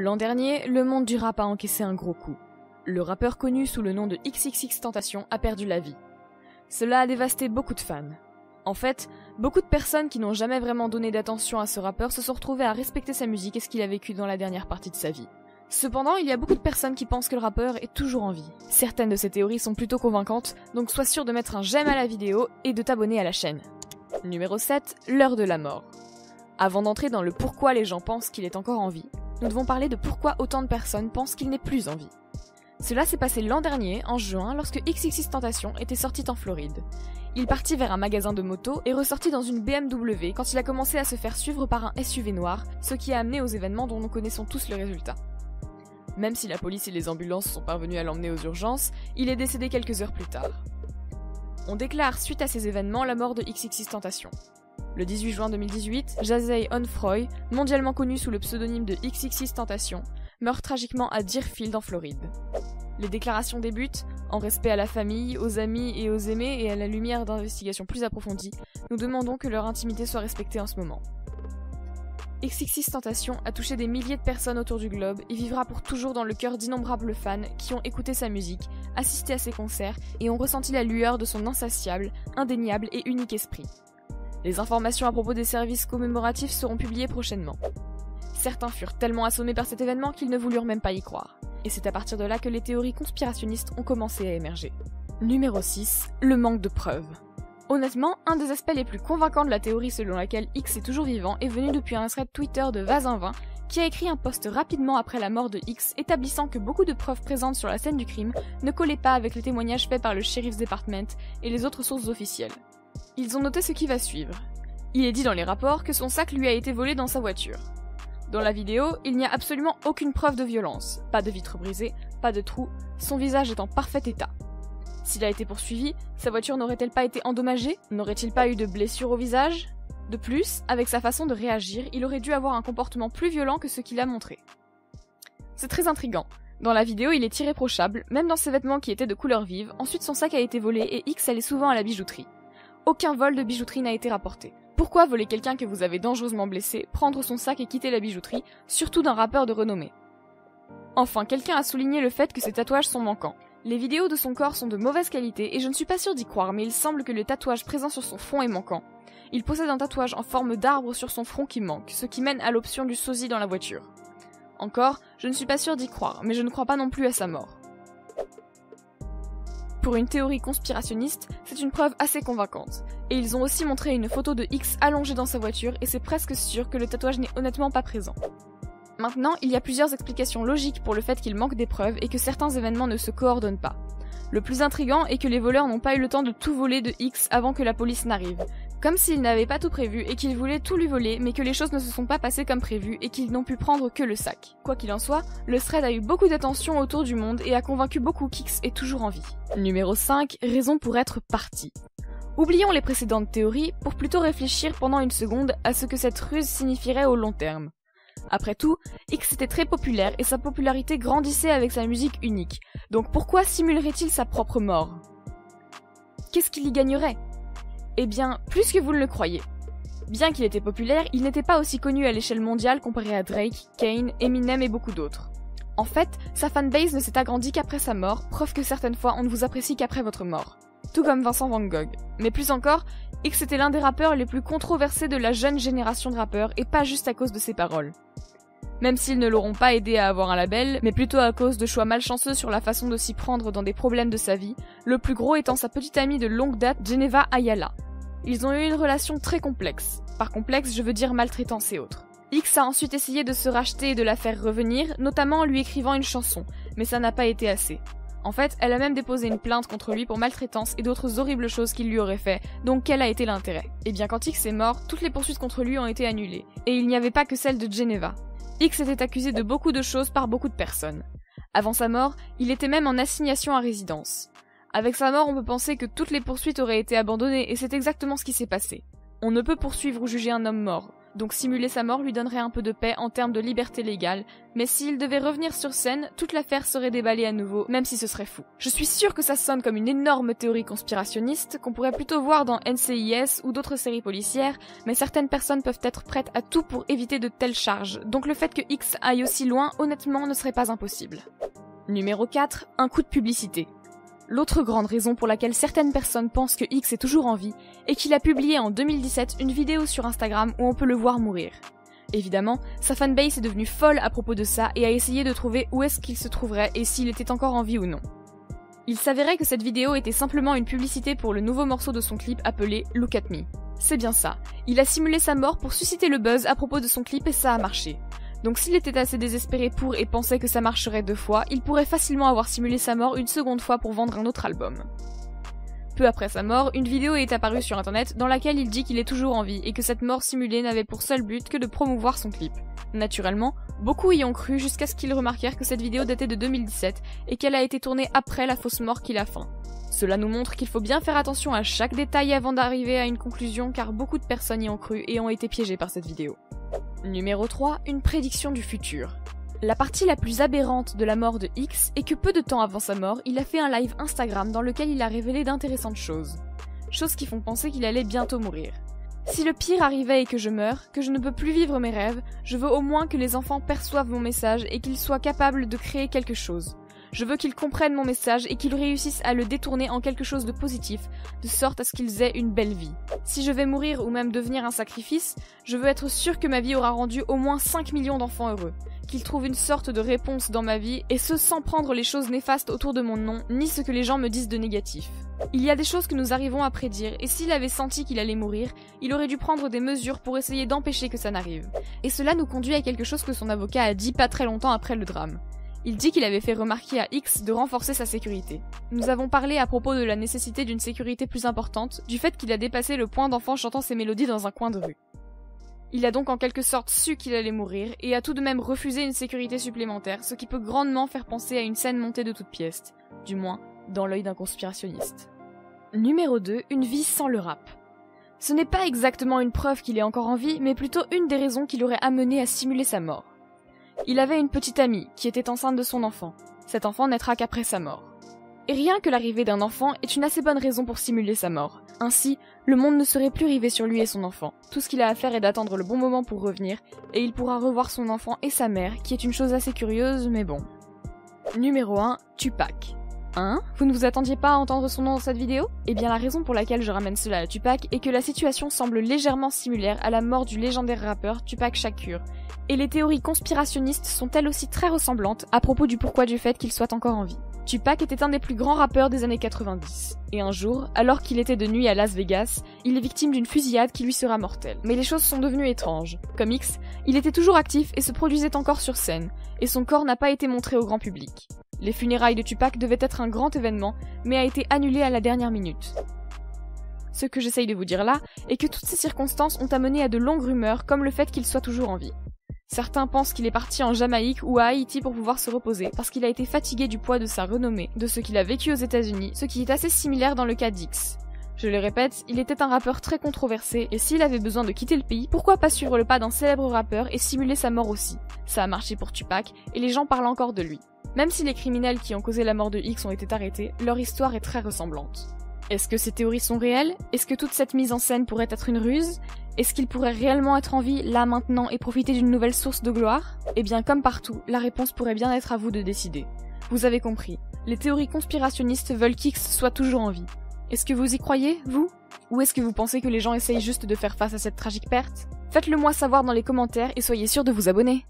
L'an dernier, le monde du rap a encaissé un gros coup. Le rappeur connu sous le nom de XXXTentacion a perdu la vie. Cela a dévasté beaucoup de fans. En fait, beaucoup de personnes qui n'ont jamais vraiment donné d'attention à ce rappeur se sont retrouvées à respecter sa musique et ce qu'il a vécu dans la dernière partie de sa vie. Cependant, il y a beaucoup de personnes qui pensent que le rappeur est toujours en vie. Certaines de ces théories sont plutôt convaincantes, donc sois sûr de mettre un j'aime à la vidéo et de t'abonner à la chaîne. Numéro 7, l'heure de la mort. Avant d'entrer dans le pourquoi les gens pensent qu'il est encore en vie, nous devons parler de pourquoi autant de personnes pensent qu'il n'est plus en vie. Cela s'est passé l'an dernier, en juin, lorsque XXXTentacion était sorti en Floride. Il partit vers un magasin de moto et ressortit dans une BMW quand il a commencé à se faire suivre par un SUV noir, ce qui a amené aux événements dont nous connaissons tous le résultat. Même si la police et les ambulances sont parvenus à l'emmener aux urgences, il est décédé quelques heures plus tard. On déclare suite à ces événements la mort de XXXTentacion. Le 18 juin 2018, Jazey Onfroy, mondialement connu sous le pseudonyme de XXXTentacion, meurt tragiquement à Deerfield en Floride. Les déclarations débutent, en respect à la famille, aux amis et aux aimés et à la lumière d'investigations plus approfondies, nous demandons que leur intimité soit respectée en ce moment. XXXTentacion a touché des milliers de personnes autour du globe et vivra pour toujours dans le cœur d'innombrables fans qui ont écouté sa musique, assisté à ses concerts et ont ressenti la lueur de son insatiable, indéniable et unique esprit. Les informations à propos des services commémoratifs seront publiées prochainement. Certains furent tellement assommés par cet événement qu'ils ne voulurent même pas y croire. Et c'est à partir de là que les théories conspirationnistes ont commencé à émerger. Numéro 6, le manque de preuves. Honnêtement, un des aspects les plus convaincants de la théorie selon laquelle X est toujours vivant est venu depuis un thread Twitter de Vazinvin qui a écrit un post rapidement après la mort de X établissant que beaucoup de preuves présentes sur la scène du crime ne collaient pas avec les témoignages faits par le Sheriff's Department et les autres sources officielles. Ils ont noté ce qui va suivre. Il est dit dans les rapports que son sac lui a été volé dans sa voiture. Dans la vidéo, il n'y a absolument aucune preuve de violence, pas de vitre brisée, pas de trou, son visage est en parfait état. S'il a été poursuivi, sa voiture n'aurait-elle pas été endommagée? N'aurait-il pas eu de blessure au visage? De plus, avec sa façon de réagir, il aurait dû avoir un comportement plus violent que ce qu'il a montré. C'est très intriguant. Dans la vidéo, il est irréprochable, même dans ses vêtements qui étaient de couleur vive, ensuite son sac a été volé et X allait souvent à la bijouterie. Aucun vol de bijouterie n'a été rapporté. Pourquoi voler quelqu'un que vous avez dangereusement blessé, prendre son sac et quitter la bijouterie, surtout d'un rappeur de renommée? Enfin, quelqu'un a souligné le fait que ses tatouages sont manquants. Les vidéos de son corps sont de mauvaise qualité et je ne suis pas sûre d'y croire, mais il semble que le tatouage présent sur son front est manquant. Il possède un tatouage en forme d'arbre sur son front qui manque, ce qui mène à l'option du sosie dans la voiture. Encore, je ne suis pas sûre d'y croire, mais je ne crois pas non plus à sa mort. Pour une théorie conspirationniste, c'est une preuve assez convaincante. Et ils ont aussi montré une photo de X allongé dans sa voiture et c'est presque sûr que le tatouage n'est honnêtement pas présent. Maintenant, il y a plusieurs explications logiques pour le fait qu'il manque des preuves et que certains événements ne se coordonnent pas. Le plus intriguant est que les voleurs n'ont pas eu le temps de tout voler de X avant que la police n'arrive. Comme s'ils n'avaient pas tout prévu et qu'ils voulaient tout lui voler, mais que les choses ne se sont pas passées comme prévu et qu'ils n'ont pu prendre que le sac. Quoi qu'il en soit, le thread a eu beaucoup d'attention autour du monde et a convaincu beaucoup qu'X est toujours en vie. Numéro 5, raison pour être parti. Oublions les précédentes théories pour plutôt réfléchir pendant une seconde à ce que cette ruse signifierait au long terme. Après tout, X était très populaire et sa popularité grandissait avec sa musique unique, donc pourquoi simulerait-il sa propre mort? Qu'est-ce qu'il y gagnerait? Eh bien, plus que vous ne le croyez. Bien qu'il était populaire, il n'était pas aussi connu à l'échelle mondiale comparé à Drake, Kane, Eminem et beaucoup d'autres. En fait, sa fanbase ne s'est agrandie qu'après sa mort, preuve que certaines fois on ne vous apprécie qu'après votre mort. Tout comme Vincent Van Gogh. Mais plus encore, X était l'un des rappeurs les plus controversés de la jeune génération de rappeurs et pas juste à cause de ses paroles. Même s'ils ne l'auront pas aidé à avoir un label, mais plutôt à cause de choix malchanceux sur la façon de s'y prendre dans des problèmes de sa vie, le plus gros étant sa petite amie de longue date, Geneva Ayala. Ils ont eu une relation très complexe. Par complexe, je veux dire maltraitance et autres. X a ensuite essayé de se racheter et de la faire revenir, notamment en lui écrivant une chanson, mais ça n'a pas été assez. En fait, elle a même déposé une plainte contre lui pour maltraitance et d'autres horribles choses qu'il lui aurait fait, donc quel a été l'intérêt? Et bien quand X est mort, toutes les poursuites contre lui ont été annulées, et il n'y avait pas que celle de Geneva. X était accusé de beaucoup de choses par beaucoup de personnes. Avant sa mort, il était même en assignation à résidence. Avec sa mort, on peut penser que toutes les poursuites auraient été abandonnées, et c'est exactement ce qui s'est passé. On ne peut poursuivre ou juger un homme mort. donc simuler sa mort lui donnerait un peu de paix en termes de liberté légale, mais s'il devait revenir sur scène, toute l'affaire serait déballée à nouveau, même si ce serait fou. Je suis sûre que ça sonne comme une énorme théorie conspirationniste qu'on pourrait plutôt voir dans NCIS ou d'autres séries policières, mais certaines personnes peuvent être prêtes à tout pour éviter de telles charges, donc le fait que X aille aussi loin, honnêtement, ne serait pas impossible. Numéro 4, un coup de publicité. L'autre grande raison pour laquelle certaines personnes pensent que X est toujours en vie est qu'il a publié en 2017 une vidéo sur Instagram où on peut le voir mourir. Évidemment, sa fanbase est devenue folle à propos de ça et a essayé de trouver où est-ce qu'il se trouverait et s'il était encore en vie ou non. Il s'avérait que cette vidéo était simplement une publicité pour le nouveau morceau de son clip appelé Look at Me. C'est bien ça, il a simulé sa mort pour susciter le buzz à propos de son clip et ça a marché. Donc s'il était assez désespéré pour et pensait que ça marcherait 2 fois, il pourrait facilement avoir simulé sa mort une seconde fois pour vendre un autre album. Peu après sa mort, une vidéo est apparue sur internet dans laquelle il dit qu'il est toujours en vie et que cette mort simulée n'avait pour seul but que de promouvoir son clip. Naturellement, beaucoup y ont cru jusqu'à ce qu'ils remarquèrent que cette vidéo datait de 2017 et qu'elle a été tournée après la fausse mort qu'il a feint. Cela nous montre qu'il faut bien faire attention à chaque détail avant d'arriver à une conclusion car beaucoup de personnes y ont cru et ont été piégées par cette vidéo. Numéro 3, une prédiction du futur. La partie la plus aberrante de la mort de X est que peu de temps avant sa mort, il a fait un live Instagram dans lequel il a révélé d'intéressantes choses. Choses qui font penser qu'il allait bientôt mourir. Si le pire arrivait et que je meurs, que je ne peux plus vivre mes rêves, je veux au moins que les enfants perçoivent mon message et qu'ils soient capables de créer quelque chose. Je veux qu'ils comprennent mon message et qu'ils réussissent à le détourner en quelque chose de positif, de sorte à ce qu'ils aient une belle vie. Si je vais mourir ou même devenir un sacrifice, je veux être sûr que ma vie aura rendu au moins 5 millions d'enfants heureux, qu'ils trouvent une sorte de réponse dans ma vie, et ce sans prendre les choses néfastes autour de mon nom, ni ce que les gens me disent de négatif. Il y a des choses que nous arrivons à prédire, et s'il avait senti qu'il allait mourir, il aurait dû prendre des mesures pour essayer d'empêcher que ça n'arrive. Et cela nous conduit à quelque chose que son avocat a dit pas très longtemps après le drame. Il dit qu'il avait fait remarquer à X de renforcer sa sécurité. Nous avons parlé à propos de la nécessité d'une sécurité plus importante, du fait qu'il a dépassé le point d'enfant chantant ses mélodies dans un coin de rue. Il a donc en quelque sorte su qu'il allait mourir, et a tout de même refusé une sécurité supplémentaire, ce qui peut grandement faire penser à une scène montée de toutes pièces, du moins dans l'œil d'un conspirationniste. Numéro 2, une vie sans le rap. Ce n'est pas exactement une preuve qu'il est encore en vie, mais plutôt une des raisons qui l'aurait amené à simuler sa mort. Il avait une petite amie, qui était enceinte de son enfant. Cet enfant naîtra qu'après sa mort. Et rien que l'arrivée d'un enfant est une assez bonne raison pour simuler sa mort. Ainsi, le monde ne serait plus rivé sur lui et son enfant. Tout ce qu'il a à faire est d'attendre le bon moment pour revenir, et il pourra revoir son enfant et sa mère, qui est une chose assez curieuse, mais bon. Numéro 1, Tupac. Hein ? Vous ne vous attendiez pas à entendre son nom dans cette vidéo ? Eh bien la raison pour laquelle je ramène cela à Tupac est que la situation semble légèrement similaire à la mort du légendaire rappeur Tupac Shakur, et les théories conspirationnistes sont elles aussi très ressemblantes à propos du pourquoi du fait qu'il soit encore en vie. Tupac était un des plus grands rappeurs des années 90, et un jour, alors qu'il était de nuit à Las Vegas, il est victime d'une fusillade qui lui sera mortelle. Mais les choses sont devenues étranges. Comme X, il était toujours actif et se produisait encore sur scène, et son corps n'a pas été montré au grand public. Les funérailles de Tupac devaient être un grand événement, mais a été annulé à la dernière minute. Ce que j'essaye de vous dire là est que toutes ces circonstances ont amené à de longues rumeurs, comme le fait qu'il soit toujours en vie. Certains pensent qu'il est parti en Jamaïque ou à Haïti pour pouvoir se reposer, parce qu'il a été fatigué du poids de sa renommée, de ce qu'il a vécu aux États-Unis, ce qui est assez similaire dans le cas d'X. Je le répète, il était un rappeur très controversé, et s'il avait besoin de quitter le pays, pourquoi pas suivre le pas d'un célèbre rappeur et simuler sa mort aussi ? Ça a marché pour Tupac, et les gens parlent encore de lui. Même si les criminels qui ont causé la mort de X ont été arrêtés, leur histoire est très ressemblante. Est-ce que ces théories sont réelles ? Est-ce que toute cette mise en scène pourrait être une ruse ? Est-ce qu'il pourrait réellement être en vie, là maintenant, et profiter d'une nouvelle source de gloire ? Eh bien, comme partout, la réponse pourrait bien être à vous de décider. Vous avez compris, les théories conspirationnistes veulent qu'X soit toujours en vie. Est-ce que vous y croyez, vous ? Ou est-ce que vous pensez que les gens essayent juste de faire face à cette tragique perte ? Faites-le moi savoir dans les commentaires et soyez sûrs de vous abonner.